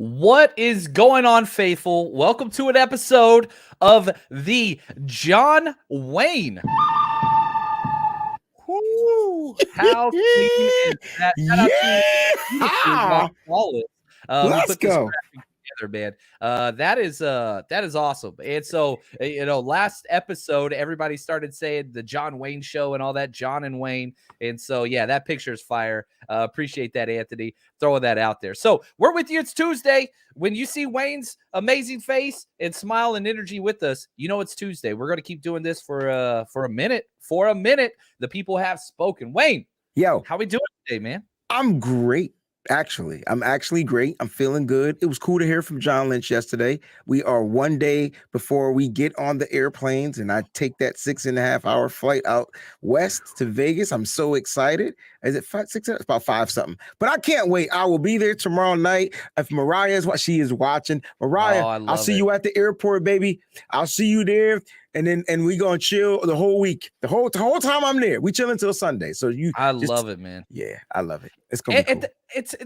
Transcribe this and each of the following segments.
What is going on, faithful? Welcome to an episode of the John Wayne. How clean is that? Shout out to Yeah! Wallace. We Let's put this go. graphic together, man. That is awesome. And so, last episode, everybody started saying the John Wayne show and all that, John and Wayne. And so, yeah, that picture is fire. Appreciate that, Anthony, throwing that out there. So we're with you. It's Tuesday. When you see Wayne's amazing face and smile and energy with us, you know it's Tuesday. We're going to keep doing this for a minute. For a minute, the people have spoken. Wayne, Yo, how we doing today, man? I'm great. I'm actually great. I'm feeling good. It was cool to hear from John Lynch yesterday. We are one day before we get on the airplanes, and I take that 6.5-hour flight out west to Vegas. I'm so excited. Is it 5, 6? It's about 5 something. But I can't wait. I will be there tomorrow night. If Mariah is what she is watching, Mariah, I'll see you at the airport, baby. I'll see you there. And we gonna chill the whole week. The whole time I'm there. We chill until Sunday. So I love it, man. Yeah, I love it. It's gonna be cool.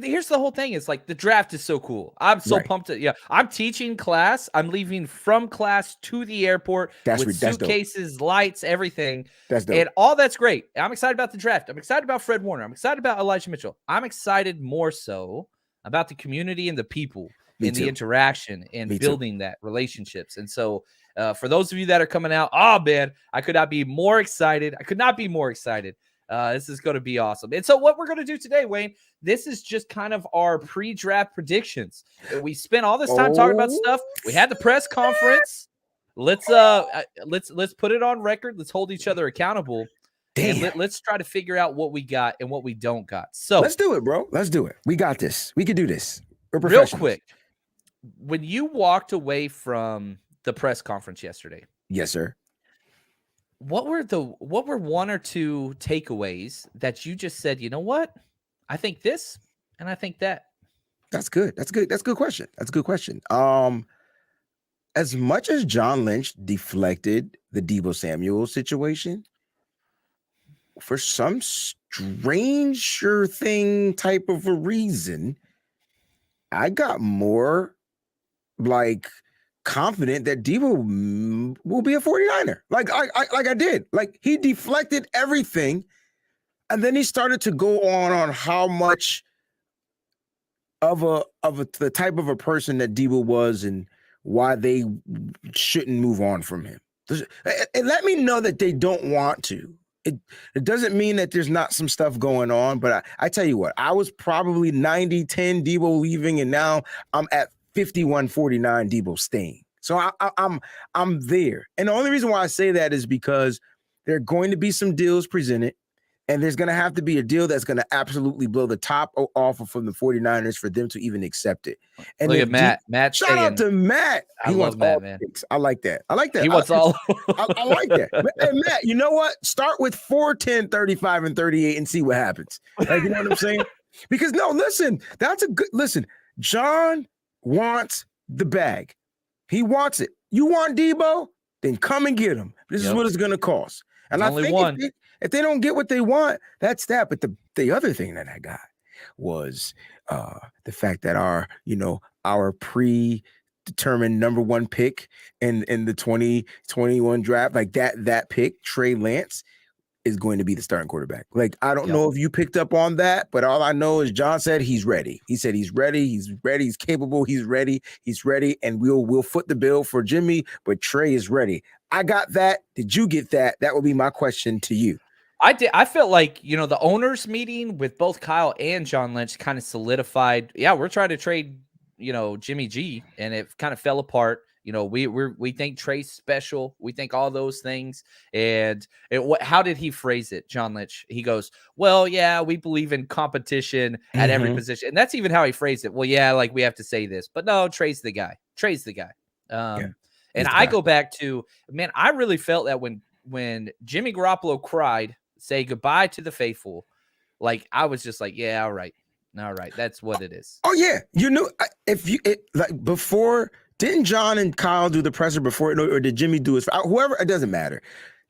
Here's the whole thing. It's like the draft is so cool. I'm so pumped. Yeah, I'm teaching class. I'm leaving from class to the airport with suitcases, lights, everything. That's dope. And all that's great. I'm excited about the draft. I'm excited about Fred Warner. I'm excited about Elijah Mitchell. I'm excited more so about the community and the people and the interaction and building that relationships. And so for those of you that are coming out, oh man, I could not be more excited. This is going to be awesome. And so what we're going to do today, Wayne, this is just kind of our pre-draft predictions. We spent all this time talking about stuff. We had the press conference. Let's put it on record. Let's hold each other accountable. Damn. And let's try to figure out what we got and what we don't got. So let's do it, bro. Let's do it. We got this. We can do this. We're real quick. When you walked away from the press conference yesterday. Yes, sir. What were one or two takeaways that you just said, you know what? I think this and I think that. That's good. That's a good question. As much as John Lynch deflected the Deebo Samuel situation, for some stranger thing type of a reason, I got more like confident that Deebo will be a 49er. Like I did. Like he deflected everything, and then he started to go on how much of the type of a person that Deebo was and why they shouldn't move on from him. It let me know that they don't want to. It doesn't mean that there's not some stuff going on, but I tell you what, I was probably 90-10 Deebo leaving, and now I'm at 51-49 Deebo staying. So I'm there. And the only reason why I say that is because there are going to be some deals presented, and there's going to have to be a deal that's going to absolutely blow the top offer from the 49ers for them to even accept it. And look at Matt. Matt, shout out to Matt. He wants Matt, man. I like that. He wants all. I like that. And Matt, you know what? Start with 4, 10, 35, and 38 and see what happens. Like, you know what I'm saying? Because no, listen, that's a good listen. John wants the bag. He wants it. You want Deebo? Then come and get him. This is what it's going to cost. And I think if they don't get what they want, that's that. But the other thing that I got was the fact that our predetermined number one pick in the 2021 draft, like that pick, Trey Lance, is going to be the starting quarterback. Like, I don't know if you picked up on that, but all I know is John said he's ready. He said he's ready. He's ready. He's capable. He's ready. And we'll foot the bill for Jimmy, but Trey is ready. I got that. Did you get that? That would be my question to you. I did. I felt like, the owners meeting with both Kyle and John Lynch kind of solidified. Yeah, we're trying to trade, Jimmy G, and it kind of fell apart. We think Trey's special. We think all those things. And how did he phrase it, John Lynch? He goes, well, yeah, we believe in competition at every position. And that's even how he phrased it. Well, yeah, like we have to say this. But no, Trey's the guy. And I go back to, man, I really felt that when Jimmy Garoppolo cried, say goodbye to the faithful, like I was just like, yeah, all right, that's what it is. Oh yeah, before, didn't John and Kyle do the presser before, or did Jimmy do it? Whoever, it doesn't matter.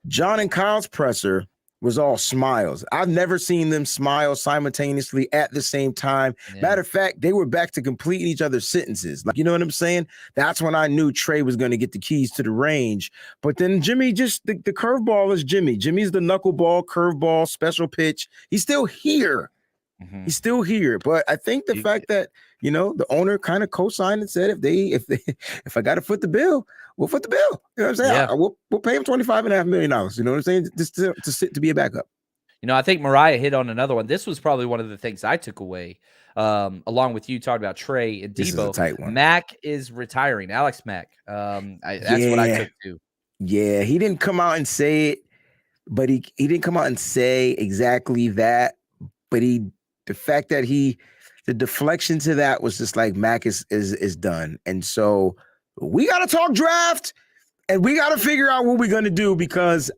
John and Kyle's presser was all smiles. I've never seen them smile simultaneously at the same time. Yeah. Matter of fact, they were back to completing each other's sentences. Like, you know what I'm saying? That's when I knew Trey was going to get the keys to the range. But then Jimmy just, the curveball is Jimmy. Jimmy's the knuckleball, curveball, special pitch. He's still here. Mm-hmm. He's still here. But I think the fact that, you know, the owner kind of co-signed and said, if I got to foot the bill, we'll foot the bill. You know what I'm saying? Yeah. We'll pay him $25.5 million. You know what I'm saying? Just to be a backup. You know, I think Mariah hit on another one. This was probably one of the things I took away, along with you talking about Trey and Debo. This is a tight one. Mack is retiring. Alex Mack. That's what I took too. Yeah, he didn't come out and say it, but he didn't come out and say exactly that. But the fact that the deflection to that was just like Mack is done. And so we got to talk draft and we got to figure out what we're going to do, because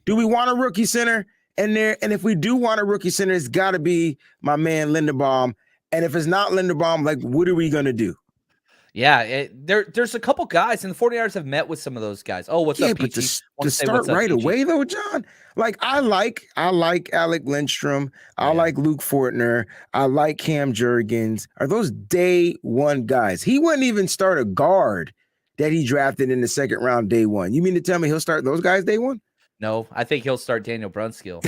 do we want a rookie center in there? And if we do want a rookie center, it's got to be my man Linderbaum. And if it's not Linderbaum, like, what are we going to do? Yeah, there's a couple guys, and the 49ers have met with some of those guys. Oh, what's up, but PG? to start right away, though, John, like, I like Alec Lindstrom. I like Luke Fortner. I like Cam Jurgens. Are those day one guys? He wouldn't even start a guard that he drafted in the second round day one. You mean to tell me he'll start those guys day one? No, I think he'll start Daniel Brunskill.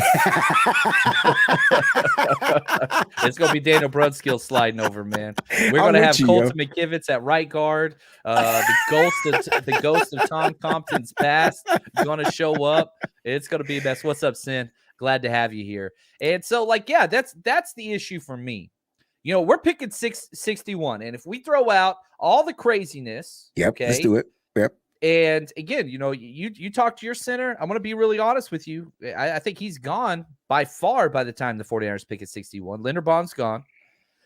It's going to be Daniel Brunskill sliding over, man. We're going to have Colton McKivitz at right guard. The ghost of Tom Compton's past is going to show up. It's going to be a mess. What's up, Sin? Glad to have you here. And so, like, yeah, that's the issue for me. You know, we're picking 61, and if we throw out all the craziness, let's do it. Yep. And again, you know, you talk to your center. I'm going to be really honest with you. I think he's gone by far by the time the 49ers pick at 61. Linderbaum's gone.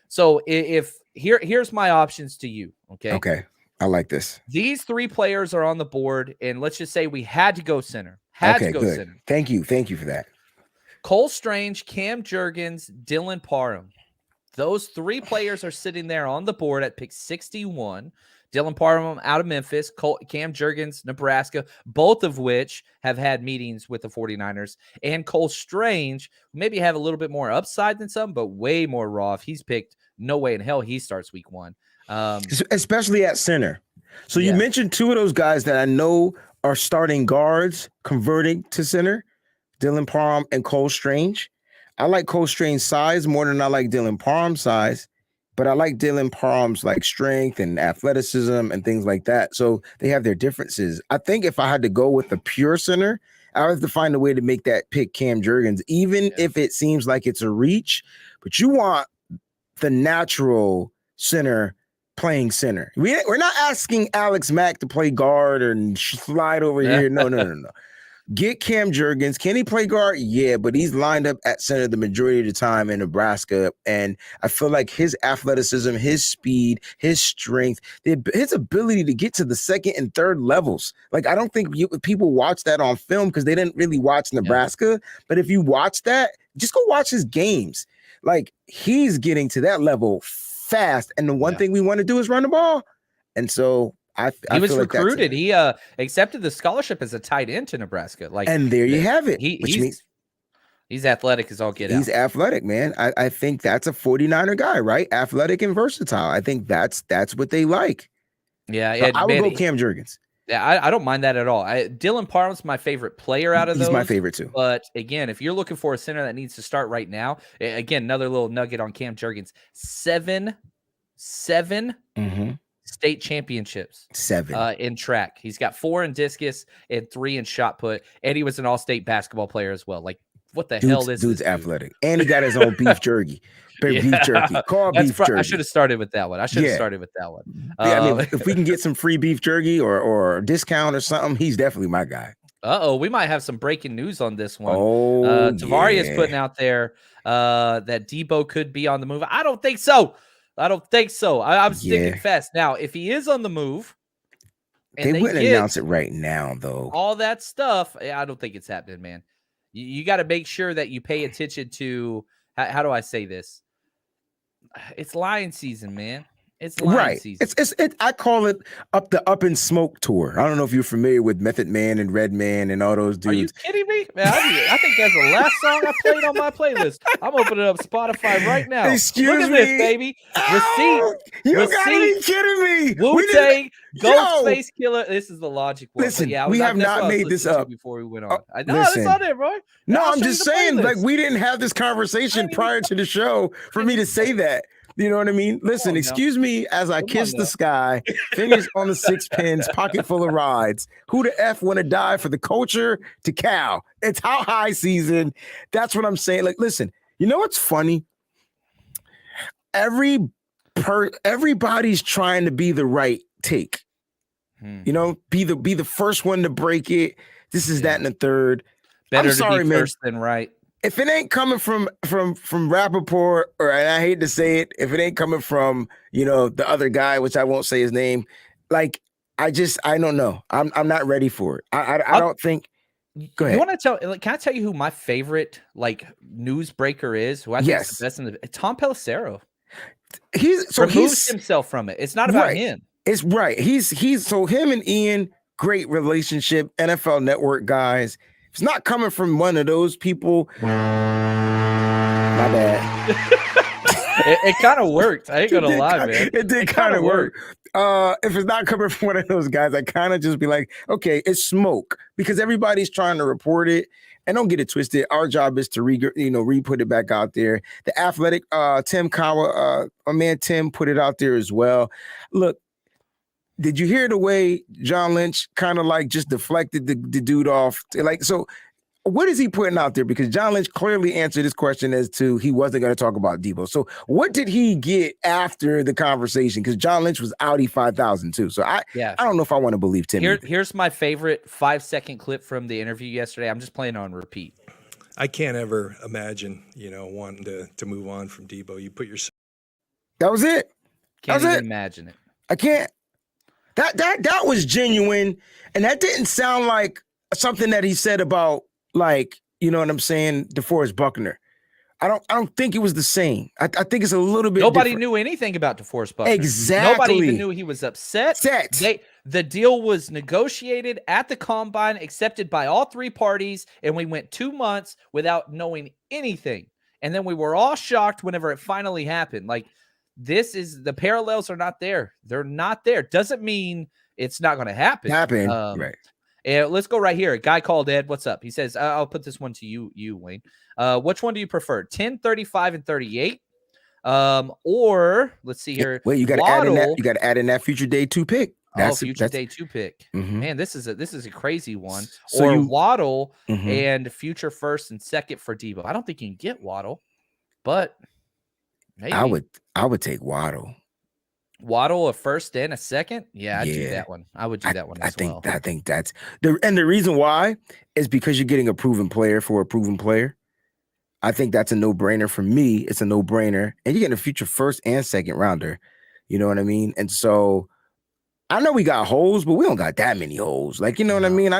So here's my options to you. Okay. I like this. These three players are on the board, and let's just say we had to go center. Center. Thank you for that. Cole Strange, Cam Jurgens, Dylan Parham. Those three players are sitting there on the board at pick 61. Dylan Parham out of Memphis, Cam Jurgens, Nebraska, both of which have had meetings with the 49ers, and Cole Strange, maybe have a little bit more upside than some, but way more raw. If he's picked, no way in hell he starts week one. Especially at center. So you mentioned two of those guys that I know are starting guards converting to center, Dylan Parham and Cole Strange. I like Cole Strange's size more than I like Dylan Parham's size. But I like Dylan Parham's like strength and athleticism and things like that. So they have their differences. I think if I had to go with the pure center, I would have to find a way to make that pick Cam Jurgens, even if it seems like it's a reach. But you want the natural center playing center. We're not asking Alex Mack to play guard and slide over here. No. Get Cam Jurgens. Can he play guard? Yeah, but he's lined up at center the majority of the time in Nebraska. And I feel like his athleticism, his speed, his strength, his ability to get to the second and third levels. Like, I don't think people watch that on film because they didn't really watch Nebraska. Yeah. But if you watch that, just go watch his games. Like, he's getting to that level fast. And the one thing we want to do is run the ball. And so he was recruited. He accepted the scholarship as a tight end to Nebraska. And there you have it. He's athletic as all get out. He's athletic, man. I think that's a 49er guy, right? Athletic and versatile. I think that's what they like. Yeah, so I would go Cam Jurgens. Yeah, I don't mind that at all. Dylan Parham's my favorite player out of those. He's my favorite too. But again, if you're looking for a center that needs to start right now, again, another little nugget on Cam Jurgens: seven. State championships. 7 in track. He's got 4 in discus and 3 in shot put, and he was an all-state basketball player as well. Like, what the hell is dude's athletic, and he got his own beef jerky. Beef jerky. Beef jerky. I should have started with that one. I mean, if we can get some free beef jerky or discount or something, he's definitely my guy. We might have some breaking news on this one. Tavares is putting out there that Debo could be on the move. I don't think so. I'm sticking fast. Now, if he is on the move, and they wouldn't announce it right now, though. All that stuff, I don't think it's happening, man. You got to make sure that you pay attention to, how do I say this? It's lion season, man. It's line season. I call it up in smoke tour. I don't know if you're familiar with Method Man and Redman and all those dudes. Are you kidding me? Man, I think that's the last song I played on my playlist. I'm opening up Spotify right now. Look at this, baby. Oh, you gotta be kidding me. Wu-Tang, Ghostface Killer. This is the Logic one. Listen, we have not made this up before we went on. I know listen, it's on there, bro. No, I'm just saying, like, we didn't have this conversation prior to the show for me to say that. You know what I mean? Listen, excuse me as I kiss the sky, fingers on the 6 pins, pocket full of rides. Who the F want to die for the culture to Cal? It's how high season. That's what I'm saying. Like, listen, you know what's funny? Everybody's trying to be the right take. You know, be the first one to break it. This is that and the third. Better to be first than right. If it ain't coming from Rappaport, or, and I hate to say it, if it ain't coming from, you know, the other guy, which I won't say his name, like, I don't know. I'm not ready for it. I don't think. Go ahead. You want to tell? Like, can I tell you who my favorite like newsbreaker is? Who I think is the best in the Tom Pelissero. He's removed himself from it. It's not about him. It's right. He's so him and Ian, great relationship, NFL Network guys. It's not coming from one of those people. My bad. it kind of worked. I ain't gonna lie, man. It did kind of work. If it's not coming from one of those guys, I kind of just be like, okay, it's smoke, because everybody's trying to report it. And don't get it twisted. Our job is to re-put it back out there. The Athletic, Tim Kawa, my man Tim put it out there as well. Look, did you hear the way John Lynch kind of like just deflected the dude off? Like, so what is he putting out there? Because John Lynch clearly answered this question as to he wasn't going to talk about Debo. So what did he get after the conversation? Because John Lynch was Audi 5,000 too. So I don't know if I want to believe Tim. Here's my favorite 5-second clip from the interview yesterday. I'm just playing on repeat. I can't ever imagine, wanting to move on from Debo. You put yourself. That was it. Can't even imagine it. I can't. That was genuine, and that didn't sound like something that he said about, like, you know what I'm saying, DeForest Buckner. I don't think it was the same. I think it's a little bit. Nobody knew anything about DeForest Buckner. Exactly. Nobody even knew he was upset. The deal was negotiated at the combine, accepted by all three parties, and we went 2 months without knowing anything. And then we were all shocked whenever it finally happened. Like, the parallels are not there. They're not there. Doesn't mean it's not going to happen. Right. And let's go right here. A guy called Ed. What's up? He says, I'll put this one to you, Wayne. Which one do you prefer? 10, 35, and 38? Or let's see here. Wait, you got to add in that. You got to add in that future day 2 pick. That's day 2 pick. Mm-hmm. Man, this is a crazy one. So Waddle and future first and second for Debo. I don't think you can get Waddle, but maybe. I would take Waddle. Waddle, a first and a second? Yeah, I'd do that one. I would do that one as well. I think that's the reason why is because you're getting a proven player for a proven player. I think that's a no-brainer for me. It's a no-brainer. And you're getting a future first and second rounder. You know what I mean? And so I know we got holes, but we don't got that many holes. Like, you know what I mean?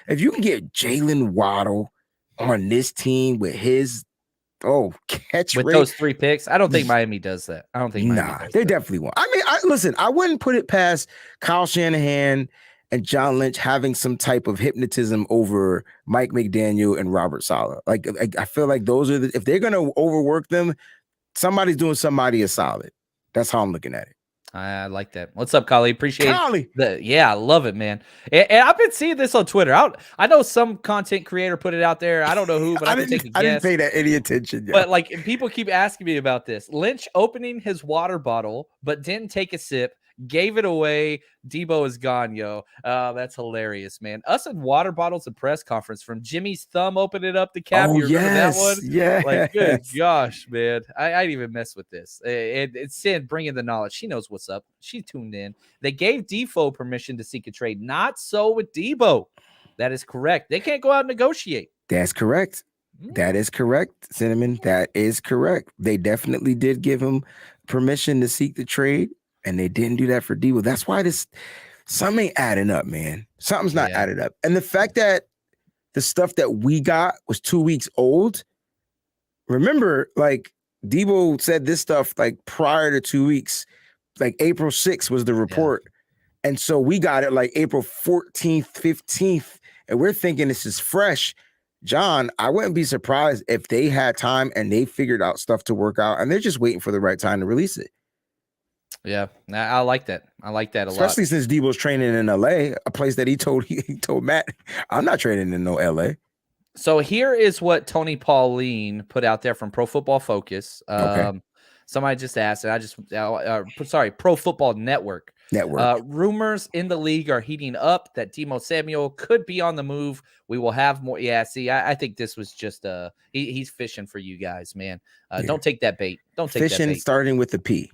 If you can get Jalen Waddle on this team with his catch with rate. Those 3 picks, I don't think Miami does that. I don't think Miami does they that. Definitely won't. I mean, listen, I wouldn't put it past Kyle Shanahan and John Lynch having some type of hypnotism over Mike McDaniel and Robert Saleh. Like, I feel like those are if they're gonna overwork them, somebody's doing somebody a solid. That's how I'm looking at it. I like that. What's up, Kali? Appreciate it. Yeah, I love it, man. And I've been seeing this on Twitter. I know some content creator put it out there. I don't know who, but I didn't pay that any attention yet. But like, people keep asking me about this. Lynch opening his water bottle, but didn't take a sip, gave it away. Debo is gone, yo. That's hilarious, man. Us and water bottles at press conference from Jimmy's thumb opening up the cap. You remember that one? Yeah. Like, good gosh, man. I didn't even mess with this. It's Sin bringing the knowledge. She knows what's up. She tuned in. They gave Defoe permission to seek a trade. Not so with Debo. That is correct. They can't go out and negotiate. That's correct. That is correct, Cinnamon. That is correct. They definitely did give him permission to seek the trade. And they didn't do that for Debo. That's why something ain't adding up, man. Something's not added up. And the fact that the stuff that we got was 2 weeks old. Remember, like, Debo said this stuff like prior to 2 weeks. like April 6th was the report. And so we got it like April 14th, 15th, and we're thinking this is fresh. John, I wouldn't be surprised if they had time and they figured out stuff to work out and they're just waiting for the right time to release it. Yeah, I like that. I like that a lot. Especially since Debo's training in LA, a place that he told Matt, I'm not training in no LA. So here is what Tony Pauline put out there from Pro Football Focus. Somebody just asked, and I just Pro Football Network. Rumors in the league are heating up that Deebo Samuel could be on the move. We will have more. Yeah, see, I think this was just he's fishing for you guys, man. Don't take that bait. Don't take fishing that bait. Starting with the P.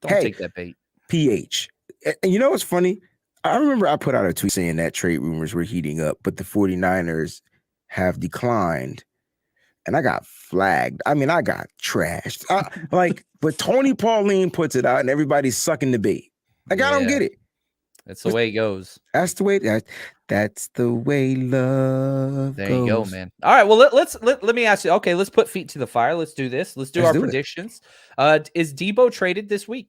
Don't take that bait. PH. And you know what's funny? I remember I put out a tweet saying that trade rumors were heating up, but the 49ers have declined. And I got flagged. I mean, I got trashed. But Tony Pauline puts it out and everybody's sucking the bait. Like, I don't get it. That's the way it goes. That's the way that's the way love There goes. you go, man. All right, well, let me ask you. Okay, let's put feet to the fire. Let's do this. Let's do our predictions. Is Deebo traded this week?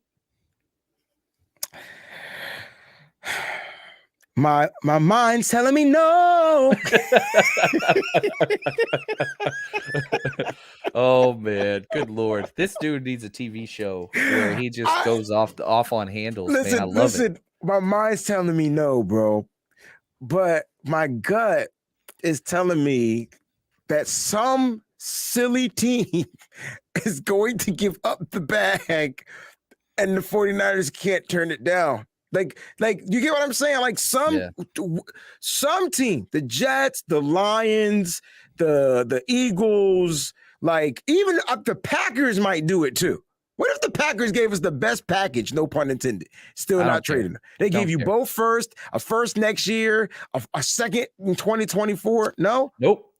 My mind's telling me no. Oh man, good lord! This dude needs a TV show where he just goes off on handles. Man, I love it. My mind's telling me no, bro, but my gut is telling me that some silly team is going to give up the bag, and the 49ers can't turn it down. Like you get what I'm saying? Like some team, the Jets, the Lions, the Eagles, like even up the Packers might do it too. What if the Packers gave us the best package, no pun intended, still not trading them? They gave you both first, a first next year, a second in 2024. No? Nope.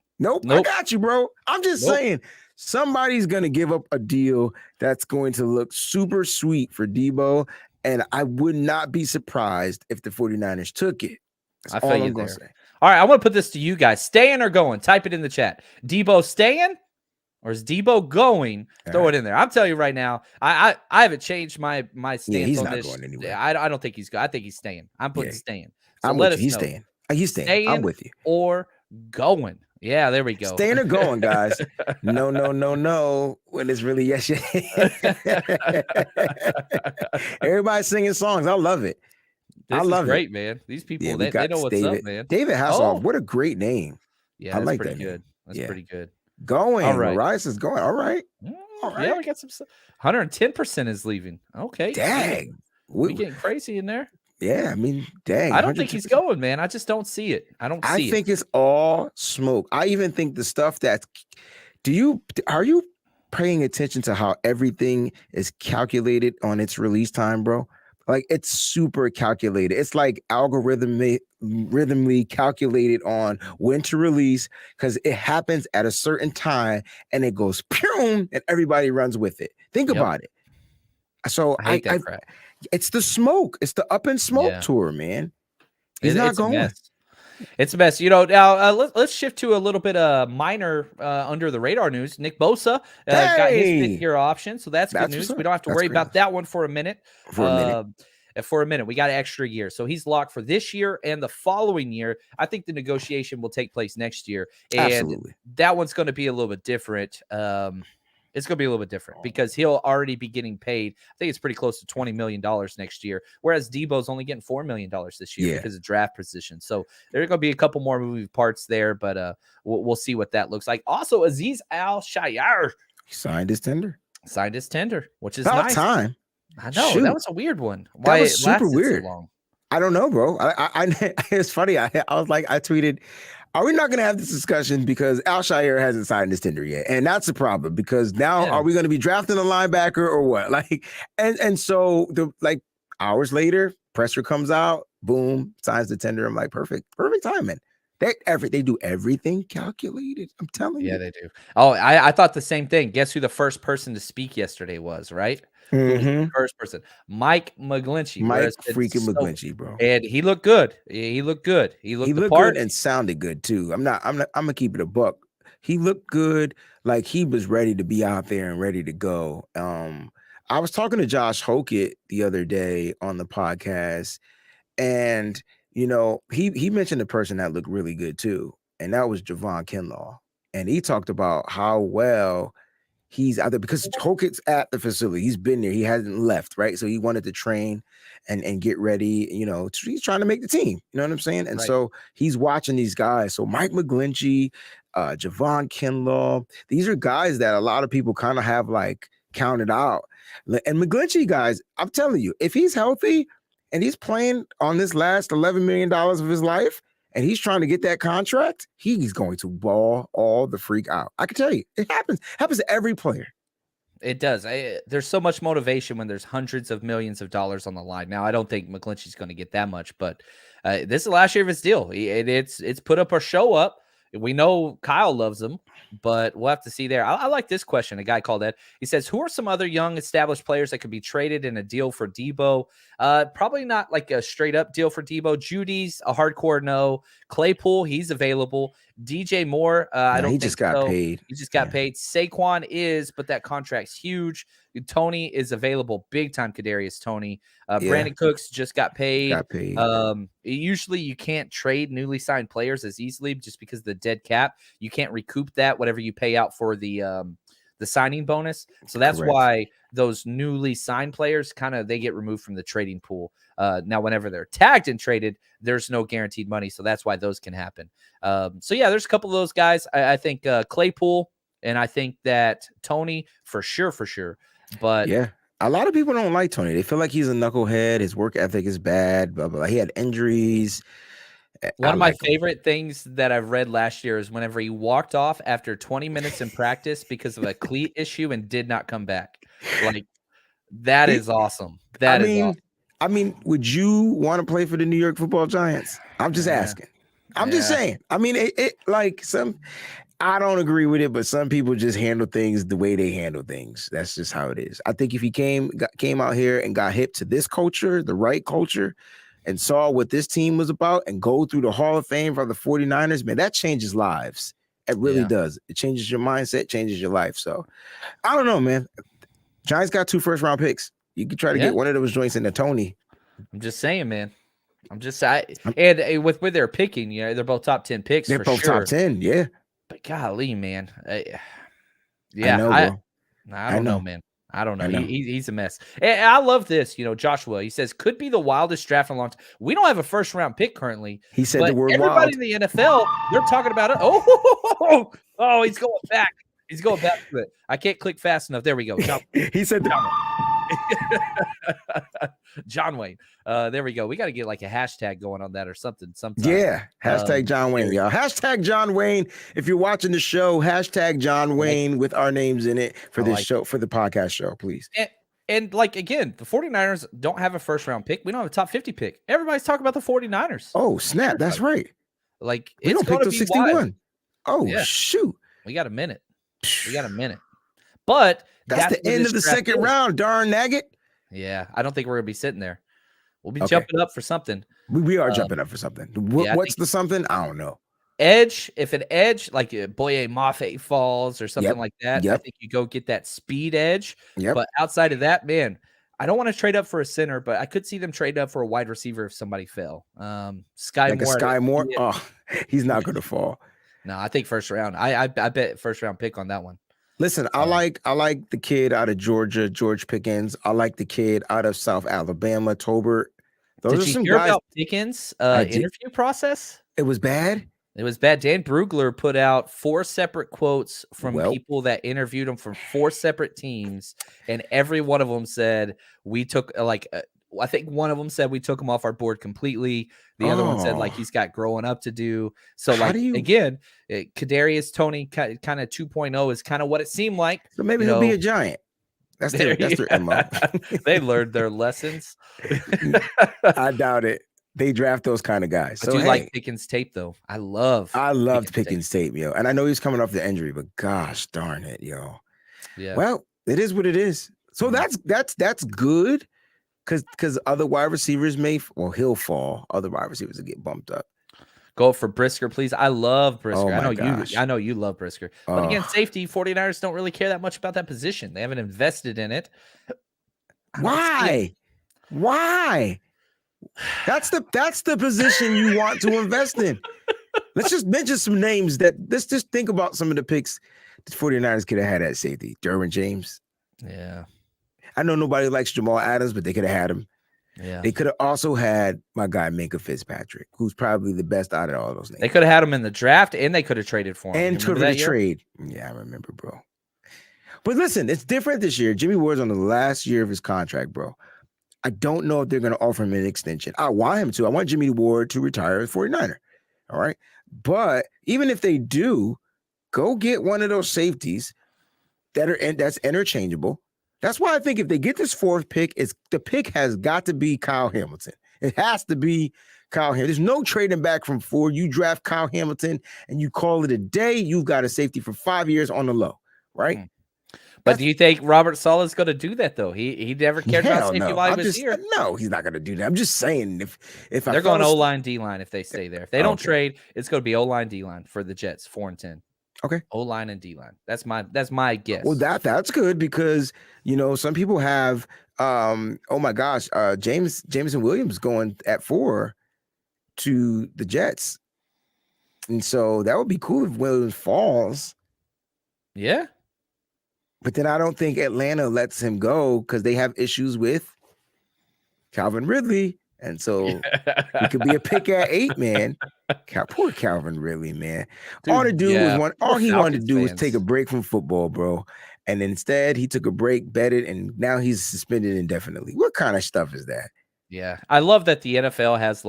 I got you, bro. I'm just saying somebody's going to give up a deal that's going to look super sweet for Deebo. And I would not be surprised if the 49ers took it. That's I feel you there. Say. All right, I want to put this to you guys. Staying or going? Type it in the chat. Deebo staying or is Deebo going? Throw it in there. I'm telling you right now, I haven't changed my stance he's on not this. Going anywhere. I don't think he's going. I think he's staying. I'm putting staying. So I'm let with us you. He's know. staying. He's staying. I'm with you. Or going. Yeah, there we go. Staying or going, guys. No. When it's really yes. Everybody's singing songs. I love it. This is great, man. These people, they know what's David. up, man. David Hasselhoff, what a great name. Yeah, that's pretty good. That's pretty good. Going. All right. Mariah is going. All right. Yeah, we got some. 110% is leaving. Okay. Dang. We getting crazy in there. Yeah, I mean, dang. I don't think he's going, man. I just don't see it. I think it's all smoke. I even think the stuff that are you paying attention to how everything is calculated on its release time, bro? Like it's super calculated. It's like rhythmically calculated on when to release because it happens at a certain time and it goes boom and everybody runs with it. Think about it. So I hate that crap. It's the smoke. It's the Up in Smoke tour, man. He's not going. It's a mess. You know, now let's shift to a little bit minor under the radar news. Nick Bosa got his fifth-year option, so that's good news. We don't have to worry about that one for a minute. For a minute, we got an extra year. So he's locked for this year and the following year. I think the negotiation will take place next year. And that one's going to be a little bit different. It's going to be a little bit different because he'll already be getting paid. I think it's pretty close to $20 million next year, whereas Deebo's only getting $4 million this year because of draft position. So there's going to be a couple more moving parts there, but we'll see what that looks like. Also, Azeez Al-Shaair signed his tender, which is about nice. Time. I know. Shoot. That was a weird one. Why that was super weird. So long? I don't know, bro. It's funny. I was like, I tweeted, are we not going to have this discussion because Al-Shaair hasn't signed his tender yet? And that's a problem because now are we going to be drafting a linebacker or what? Like, and so hours later, presser comes out, boom, signs the tender. I'm like, perfect timing. They do everything calculated. I'm telling you. Yeah, they do. Oh, I thought the same thing. Guess who the first person to speak yesterday was, right? Mm-hmm. First person, Mike McGlinchey. McGlinchey, bro. And he looked good. He looked good. He looked the part good and sounded good too. I'm gonna keep it a buck. He looked good, like he was ready to be out there and ready to go. I was talking to Josh Hokett the other day on the podcast, and he mentioned a person that looked really good too, and that was Javon Kinlaw. And he talked about how well he's out there because Hokett's at the facility. He's been there. He hasn't left, right? So he wanted to train and get ready. He's trying to make the team. You know what I'm saying? And so he's watching these guys. So Mike McGlinchey, Javon Kinlaw, these are guys that a lot of people kind of have like counted out. And McGlinchey, guys, I'm telling you, if he's healthy and he's playing on this last $11 million of his life, and he's trying to get that contract, he's going to ball all the freak out. I can tell you, it happens to every player. It does. There's so much motivation when there's hundreds of millions of dollars on the line. Now, I don't think McGlinchey's going to get that much, but this is the last year of his deal. It's put up or show up. We know Kyle loves him, but we'll have to see there. I like this question. A guy called Ed. He says, who are some other young established players that could be traded in a deal for Debo? Probably not like a straight up deal for Debo. Judy's a hardcore no. Claypool, he's available. DJ Moore, I don't he think just got paid. He just got paid. Saquon is, but that contract's huge. Tony is available big time. Kadarius Tony. Brandon Cooks just got paid. Usually you can't trade newly signed players as easily just because of the dead cap. You can't recoup that, whatever you pay out for the signing bonus. So that's why those newly signed players they get removed from the trading pool. Now, whenever they're tagged and traded, there's no guaranteed money. So that's why those can happen. So yeah, there's a couple of those guys. I think Claypool, and I think that Tony for sure. But yeah, a lot of people don't like Tony. They feel like he's a knucklehead. His work ethic is bad. Blah, blah, blah. He had injuries. One of my favorite things that I've read last year is whenever he walked off after 20 minutes in practice because of a cleat issue and did not come back. Like, that is awesome. Awesome. I mean, would you want to play for the New York Football Giants? I'm just asking. I'm just saying. I mean, I don't agree with it, but some people just handle things the way they handle things. That's just how it is. I think if he came out here and got hip to this culture, the right culture, and saw what this team was about and go through the Hall of Fame for the 49ers, man, that changes lives. It really does. It changes your mindset, changes your life. So I don't know, man. Giants got 2 first-round picks. You could try to get one of those joints into Tony. I'm just saying, man. And with where they're picking, they're both top 10 picks. They're both top 10, yeah. But golly, man. I know, bro. I don't know, man. I don't know. He's a mess. And I love this. Joshua, he says, could be the wildest draft in a long time. We don't have a first-round pick currently. He said the word everybody wild. in the NFL, they're talking about it. Oh, he's going back. He's going back to it. I can't click fast enough. There we go. He said John Wayne. There we go. We got to get like a hashtag going on that or something sometime. Yeah. Hashtag John Wayne, y'all. Hashtag John Wayne. If you're watching the show, hashtag John Wayne with our names in it for this show, for the podcast show, please. And like, again, the 49ers don't have a first round pick. We don't have a top 50 pick. Everybody's talking about the 49ers. Oh, snap. That's right. Like, we don't pick till 61. Wild. Oh, shoot. We got a minute. But that's the end of the second round, darn nagget. Yeah, I don't think we're gonna be sitting there. We'll be jumping up for something. We are jumping up for something. What's the something? I don't know. Edge, if an edge like Boye Mafe falls or something like that, I think you go get that speed edge. But outside of that, man, I don't want to trade up for a center, but I could see them trade up for a wide receiver if somebody fell. Sky Moore. Oh, he's not gonna fall. No, I think first round. I bet first round pick on that one. Listen, I like the kid out of Georgia, George Pickens. I like the kid out of South Alabama, Tobert. Did you hear about Pickens' interview process? It was bad. It was bad. Dan Brugler put out 4 separate quotes from people that interviewed him from 4 separate teams, and every one of them said we took I think one of them said we took him off our board completely. The other one said he's got growing up to do. So again, Kadarius Tony kind of 2.0 is kind of what it seemed like. So maybe he'll be a Giant. That's their MO. They learned their lessons. I doubt it. They draft those kind of guys. I do like Pickens' tape though. I loved Pickens' tape, yo. And I know he's coming off the injury, but gosh darn it, yo. Yeah. Well, it is what it is. So that's good. Because other wide receivers he'll fall. Other wide receivers will get bumped up. Go for Brisker, please. I love Brisker. Oh I know you love Brisker. But again, safety, 49ers don't really care that much about that position. They haven't invested in it. Why? Why? That's the position you want to invest in. Let's just mention some names let's just think about some of the picks the 49ers could have had at safety. Derwin James. Yeah. I know nobody likes Jamal Adams, but they could have had him. Yeah. They could have also had my guy Minkah Fitzpatrick, who's probably the best out of all those names. They could have had him in the draft, and they could have traded for him. And could have trade. Yeah, I remember, bro. But listen, it's different this year. Jimmy Ward's on the last year of his contract, bro. I don't know if they're going to offer him an extension. I want him to. I want Jimmy Ward to retire as 49er. All right. But even if they do, go get one of those safeties that's interchangeable. That's why I think if they get this fourth pick, the pick has got to be Kyle Hamilton. It has to be Kyle Hamilton. There's no trading back from 4. You draft Kyle Hamilton and you call it a day. You've got a safety for 5 years on the low, right? But do you think Robert Saleh's going to do that though? He never cared about safety while he was here. No, he's not going to do that. I'm just saying if they're going O-line, D-line if they stay there. If they don't trade, it's going to be O-line, D-line for the Jets, 4-10. Okay. O-line and D-line. That's my guess. Well, that's good because some people have oh my gosh, Jameson Williams going at 4 to the Jets. And so that would be cool if Williams falls. Yeah. But then I don't think Atlanta lets him go because they have issues with Calvin Ridley. And so he could be a pick at 8, man. Poor Calvin Ridley, man. Dude, all he wanted to do was take a break from football, bro. And instead he took a break, betted, and now he's suspended indefinitely. What kind of stuff is that? Yeah. I love that the NFL has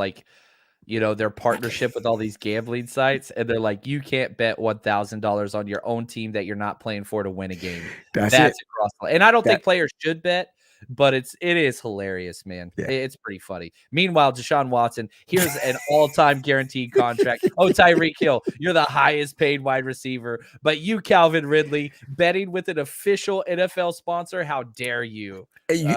their partnership with all these gambling sites, and they're like, you can't bet $1,000 on your own team that you're not playing for to win a game. That's across. And I don't think players should bet, but it is hilarious, man. Yeah. It's pretty funny. Meanwhile, Deshaun Watson, here's an all-time guaranteed contract. Oh, Tyreek Hill, you're the highest paid wide receiver, but you, Calvin Ridley, betting with an official NFL sponsor. How dare you? And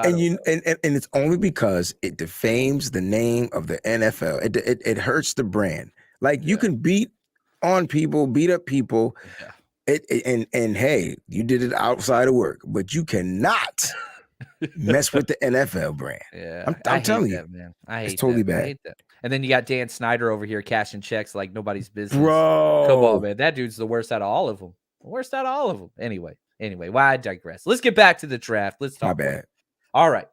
it's only because it defames the name of the NFL. It hurts the brand. Like you can beat up people. Yeah. And hey, you did it outside of work, but you cannot mess with the NFL brand. Yeah, I'm telling you, man. I hate it's totally bad. I hate that. And then you got Dan Snyder over here cashing checks like nobody's business. Bro, come on, man. That dude's the worst out of all of them. Anyway, why I digress. Let's get back to the draft. Let's talk. My bad. All right.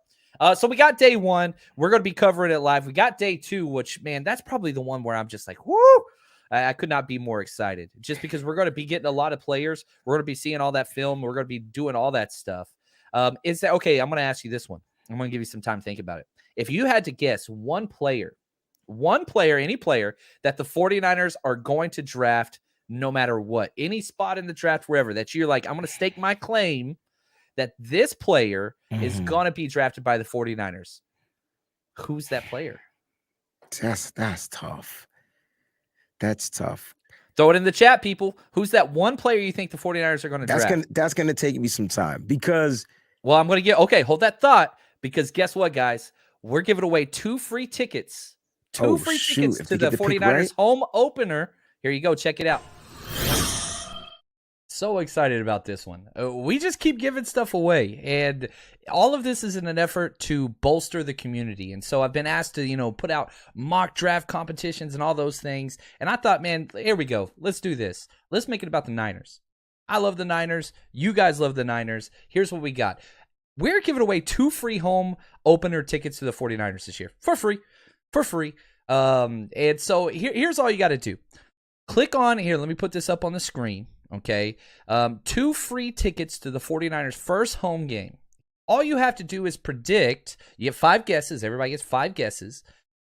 So we got day 1. We're going to be covering it live. We got day 2, which, man, that's probably the one where I'm just like, whoo! I could not be more excited just because we're going to be getting a lot of players. We're going to be seeing all that film. We're going to be doing all that stuff. Is that okay? I'm going to ask you this one. I'm going to give you some time to think about it. If you had to guess one player, any player that the 49ers are going to draft no matter what, any spot in the draft, wherever, that you're like, I'm going to stake my claim that this player is going to be drafted by the 49ers. Who's that player? That's tough. That's tough. Throw it in the chat, people. Who's that one player you think the 49ers are going to draft? That's going to take me some time because... Well, I'm going to hold that thought, because guess what, guys? We're giving away 2 free tickets. 2 free tickets to the 49ers home opener. Here you go. Check it out. So excited about this one. We just keep giving stuff away, and all of this is in an effort to bolster the community. And so I've been asked to, put out mock draft competitions and all those things. And I thought, man, here we go. Let's do this. Let's make it about the Niners. I love the Niners. You guys love the Niners. Here's what we got. We're giving away 2 free home opener tickets to the 49ers this year for free. And so here's all you got to do. Click on here. Let me put this up on the screen. Okay. 2 free tickets to the 49ers first home game. All you have to do is predict. You get 5 guesses. Everybody gets 5 guesses.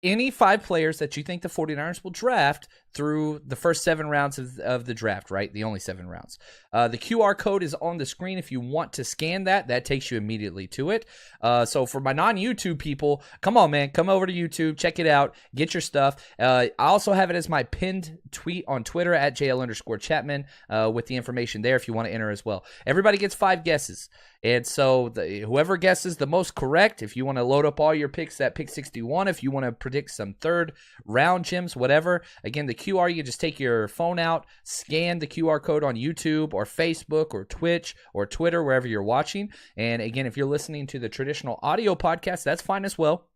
Any 5 players that you think the 49ers will draft through the first 7 rounds of the draft, right? The only 7 rounds. The QR code is on the screen. If you want to scan that takes you immediately to it. So for my non-YouTube people, come on, man. Come over to YouTube. Check it out. Get your stuff. I also have it as my pinned tweet on Twitter at JL_Chapman with the information there if you want to enter as well. Everybody gets 5 guesses. And so whoever guesses the most correct, if you want to load up all your picks at pick 61, if you want to predict some 3rd round gems, whatever, again, the QR. You can just take your phone out, scan the QR code on YouTube or Facebook or Twitch or Twitter, wherever you're watching. And again, if you're listening to the traditional audio podcast, that's fine as well.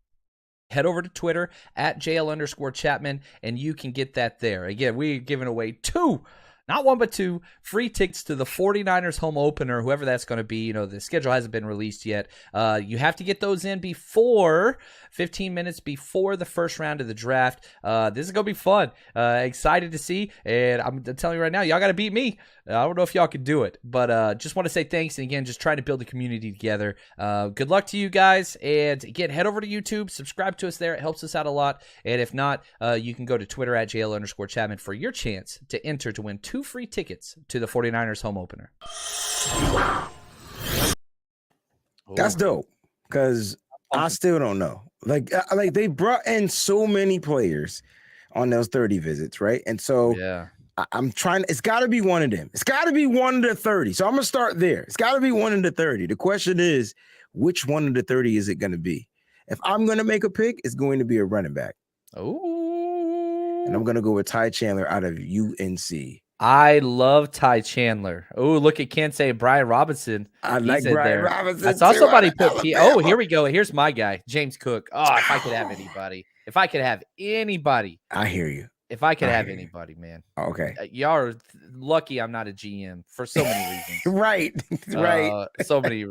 Head over to Twitter at JL_Chapman, and you can get that there. Again, we're giving away 2, not 1, but 2 free tickets to the 49ers home opener, whoever that's going to be. The schedule hasn't been released yet. You have to get those in before 15 minutes before the first round of the draft. This is going to be fun. Excited to see. And I'm telling you right now, y'all got to beat me. I don't know if y'all can do it, but just want to say thanks. And again, just trying to build a community together. Good luck to you guys. And again, head over to YouTube, subscribe to us there. It helps us out a lot. And if not, you can go to Twitter at JL_Chapman for your chance to enter to win 2 free tickets to the 49ers home opener. That's dope, because I still don't know. Like they brought in so many players on those 30 visits, right? And so yeah. I'm trying. It's got to be one of them. It's got to be one of the 30. So I'm gonna start there. It's got to be one of the 30. The question is, which one of the 30 is it going to be? If I'm going to make a pick, it's going to be a running back. Oh, and I'm going to go with Ty Chandler out of UNC. I love Ty Chandler. Oh, look at Ken say Brian Robinson. I like Brian Robinson. I saw somebody put oh, here we go. Here's my guy, James Cook. Oh, if I could have anybody. If I could have anybody. I hear you. If I could have anybody, man. Okay. Y'all are lucky I'm not a GM for so many reasons. Right. Right. So many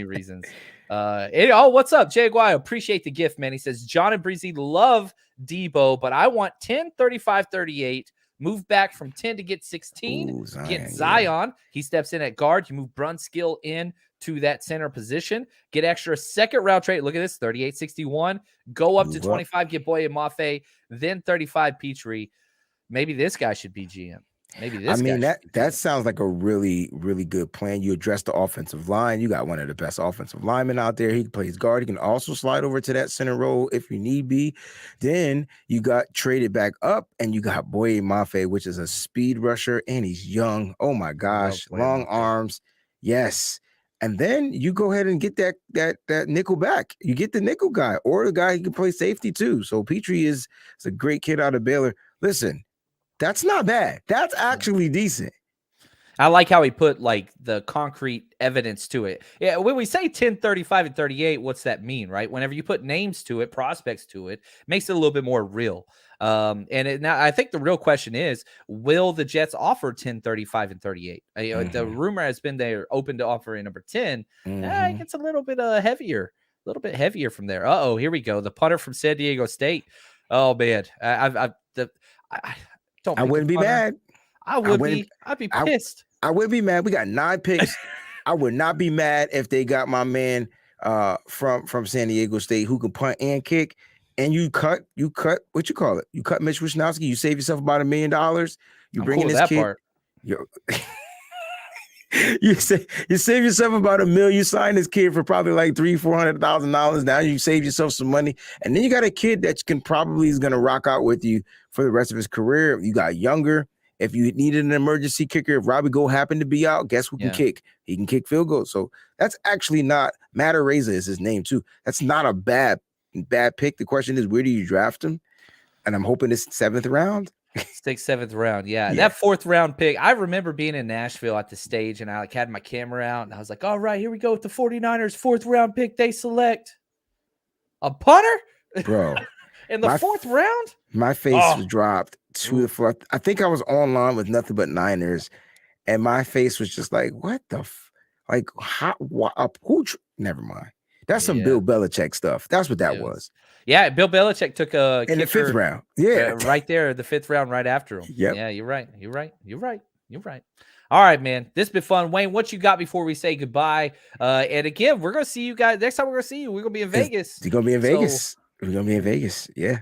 reasons. What's up, Jay Aguayo? Appreciate the gift, man. He says, John and Breezy love Debo, but I want 10, 35, 38. Move back from 10 to get 16. Ooh, Zion, get Zion. Yeah. He steps in at guard. You move Brunskill in to that center position. Get extra second round trade. Look at this, 38-61. Go up to 25. Get Boye Mafe. Then 35 Petrie. Maybe this guy should be GM. Maybe this. That sounds like a really, really good plan. You address the offensive line. You got one of the best offensive linemen out there. He plays guard. He can also slide over to that center role if you need be. Then you got traded back up, and you got Boye Mafe, which is a speed rusher, and he's young. Oh my gosh, long arms. Yes. And then you go ahead and get that nickel back. You get the nickel guy or the guy who can play safety too. So Petrie is a great kid out of Baylor. Listen. That's not bad. That's actually decent. I like how he put like the concrete evidence to it. Yeah, when we say 10, 35, and 38, what's that mean, right? Whenever you put names to it, prospects to it, makes it a little bit more real. Now I think the real question is, will the Jets offer 10, 35, and 38? The rumor has been they're open to offering number 10. It gets a little bit heavier from there. Here we go. The punter from San Diego State. Oh man, I wouldn't be mad. I'd be pissed. I would be mad. We got 9 picks. I would not be mad if they got my man from San Diego State who can punt and kick. And you cut what you call it? You cut Mitch Wishnowsky. You save yourself about $1 million. You bring in this kid. You save yourself about $1 million. You sign this kid for probably like $300,000-$400,000. Now you save yourself some money, and then you got a kid that is going to rock out with you for the rest of his career. You got younger. If you needed an emergency kicker, if Robbie Gould happened to be out, guess who can kick? He can kick field goals. So that's actually not Matt Araiza is his name too. That's not a bad pick. The question is, where do you draft him? And I'm hoping it's 7th round. 6th, 7th round. Yeah. That 4th round pick. I remember being in Nashville at the stage, and I had my camera out, and I was like, all right, here we go with the 49ers 4th round pick. They select a punter, bro. In the 4th round. My face was dropped to the floor. I think I was online with nothing but Niners, and my face was just like, what the never mind. That's some Bill Belichick stuff. That's what that was. Yeah, Bill Belichick took a in the 5th round. Yeah, right there, the 5th round, right after him. Yep. Yeah, you're right. All right, man. This has been fun. Wayne, what you got before we say goodbye? And again, we're gonna see you guys next time. We're gonna see you. We're gonna be in Vegas. You're gonna be in Vegas. We're gonna be in Vegas. Yeah.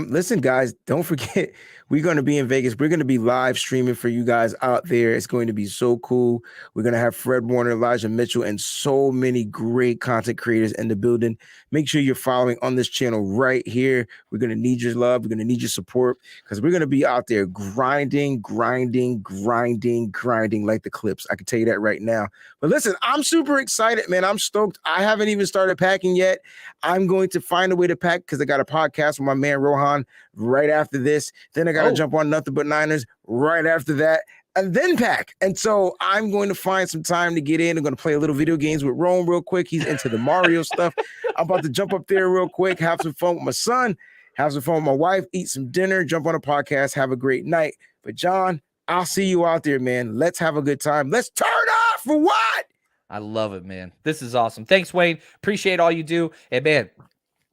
Listen, guys, don't forget, we're gonna be in Vegas. We're gonna be live streaming for you guys out there. It's going to be so cool. We're gonna have Fred Warner, Elijah Mitchell, and so many great content creators in the building. Make sure you're following on this channel right here. We're gonna need your love. We're gonna need your support, because we're gonna be out there grinding like the Clips. I can tell you that right now. But listen, I'm super excited, man. I'm stoked. I haven't even started packing yet. I'm going to find a way to pack because I got a podcast with my man Rohan right after this. Then I got to jump on Nothing But Niners right after that. And then pack. And so I'm going to find some time to get in. I'm going to play a little video games with Rome real quick. He's into the Mario stuff. I'm about to jump up there real quick, have some fun with my son, have some fun with my wife, eat some dinner, jump on a podcast, have a great night. But John, I'll see you out there, man. Let's have a good time. Let's turn up for what? I love it, man. This is awesome. Thanks, Wayne. Appreciate all you do. And man,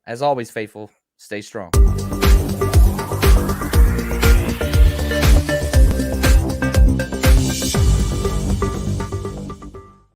as always, faithful, stay strong.